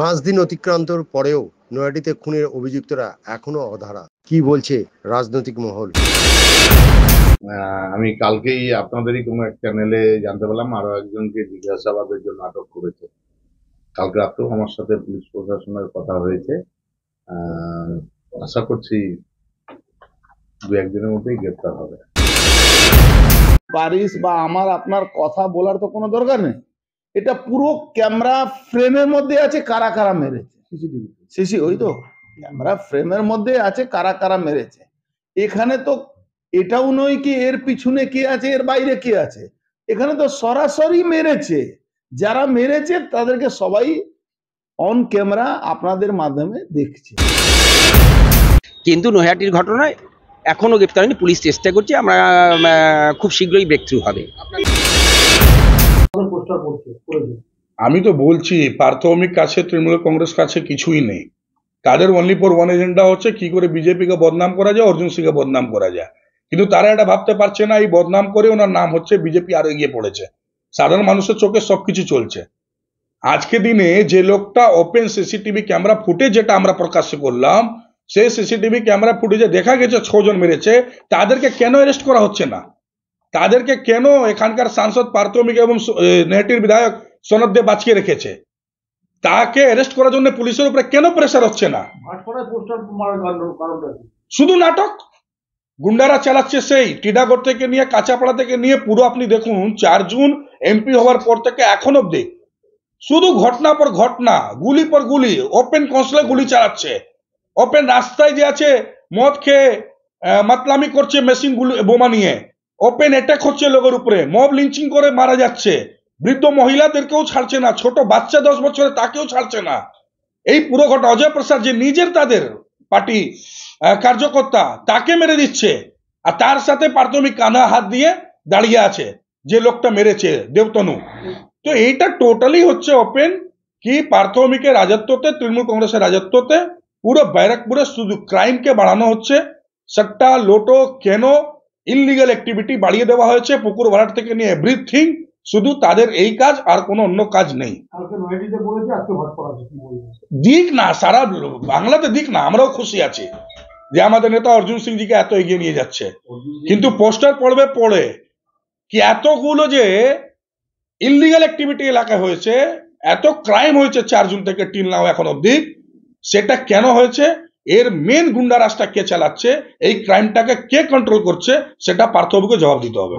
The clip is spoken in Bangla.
5 দিন অতিক্রান্তর পরেও নয়াডিতে খুনের অভিযুক্তরা এখনো অধরা। কি বলছে রাজনৈতিক মহল? আমি কালকেই আপনাদেরই কোনো এক চ্যানেলে জানতে পারলাম আরো একজনকে জিজ্ঞাসাবাদের জন্য আটক করেছে। কালকে রাতেও আমার সাথে পুলিশ প্রশাসনের কথা হয়েছে। আশা করছি 2-1 দিনের মধ্যেই গ্রেপ্তার হবে। পারিস বা আমার আপনার কথা বলার তো কোনো দরকার নেই। এটা পুরো ক্যামেরা ফ্রেমের মধ্যে আছে কারা কারা মেরেছে। ওই তো ক্যামেরা ফ্রেমের মধ্যে আছে কারা কারা মেরেছে। এখানে তো এটাও নয় কি এর পিছনে কে আছে এর বাইরে কে আছে, এখানে তো সরাসরি মেরেছে। যারা মেরেছে তাদেরকে সবাই অন ক্যামেরা আপনাদের মাধ্যমে দেখছে। কিন্তু নৈহাটির ঘটনায় এখনো গ্রেপ্তার হয়নি, পুলিশ চেষ্টা করছে, আমরা খুব শীঘ্রই ব্রেক থ্রু হবে। আমি তো বলছি প্রাথমিক কাছে তৃণমূল কংগ্রেস কাছে কিছুই নেই। তাদের অনলি ফর ওয়ান এজেন্ডা হচ্ছে কি করে বিজেপিকে বদনাম করা যায়, অর্জুন সিংকে বদনাম করা যায়। কিন্তু তারা এটা ভাবতে পারছে না এই বদনাম করে ওনার নাম হচ্ছে বিজেপি আরো এগিয়ে পড়েছে, সাধারণ মানুষের চোখে সবকিছু চলছে। আজকে দিনে যে লোকটা ওপেন সিসিটিভি ক্যামেরা ফুটেজ যেটা আমরা প্রকাশ করলাম, সেই সিসিটিভি ক্যামেরা ফুটেজে দেখা গেছে 6 জন মেরেছে, তাদেরকে কেন অ্যারেস্ট করা হচ্ছে না? তাদেরকে কেন এখানকার সাংসদ প্রাথমিক এবং নৈহাটির বিধায়ক সনদ দে বাঁচিয়ে রেখেছে? তাকে অ্যারেস্ট করার জন্য পুলিশের উপরে কেন প্রেসার হচ্ছে না? শুধু নাটক গুন্ডারা চালাচ্ছে। সেই টিডাগড় থেকে নিয়ে কাঁচাপাড়া থেকে নিয়ে পুরো আপনি দেখুন 4 জুন এমপি হওয়ার পর থেকে এখন অব্দি শুধু ঘটনা পর ঘটনা, গুলি পর গুলি, ওপেন কনসলে গুলি চালাচ্ছে, ওপেন রাস্তায় যে আছে মদ খেয়ে মাতলামি করছে মেশিন গুলি বোমা নিয়ে, ওপেন অ্যাটাক হচ্ছে লোকের উপরে, মব লিঞ্চিং করে মারা যাচ্ছে, বৃদ্ধ মহিলাদেরকেও ছাড়ছে না, ছোট বাচ্চা 10 বছরের তাকেও ছাড়ছে না। এই পুরো ঘটনা অজয় প্রসাদ যে নিজের তাদের পার্টি কার্যকর্তা তাকে মেরে দিচ্ছে, আর তার সাথে প্রাথমিক কানা হাত দিয়ে দাঁড়িয়ে আছে যে লোকটা মেরেছে দেবতনু। তো এইটা টোটালি হচ্ছে ওপেন কি প্রাথমিকের রাজত্বতে, তৃণমূল কংগ্রেসের রাজত্বতে পুরো ব্যারাকপুরে শুধু ক্রাইমকে বাড়ানো হচ্ছে। সট্টা লোটো কেন ইনলিগাল অ্যাক্টিভিটি বাড়িয়ে দেওয়া হয়েছে, পুকুর ভরাট থেকে নিয়ে এভরিথিং, শুধু তাদের এই কাজ আর কোনো অন্য কাজ নেই। দিক না, সারা বাংলাতে দিক না, আমরাও খুশি আছি যে আমাদের নেতা অর্জুন সিং জিকে এত এগিয়ে নিয়ে যাচ্ছে। কিন্তু পোস্টার পড়বে পড়ে কি এতগুলো যে ইললিগাল অ্যাক্টিভিটি এলাকায় হয়েছে, এত ক্রাইম হয়েছে 4 জুন থেকে টিল নাও এখন অব্দি, সেটা কেন হয়েছে, এর মেন গুন্ডা রাজটা কে চালাচ্ছে, এই ক্রাইমটাকে কে কন্ট্রোল করছে, সেটা পার্থক্যকে জবাব দিতে হবে।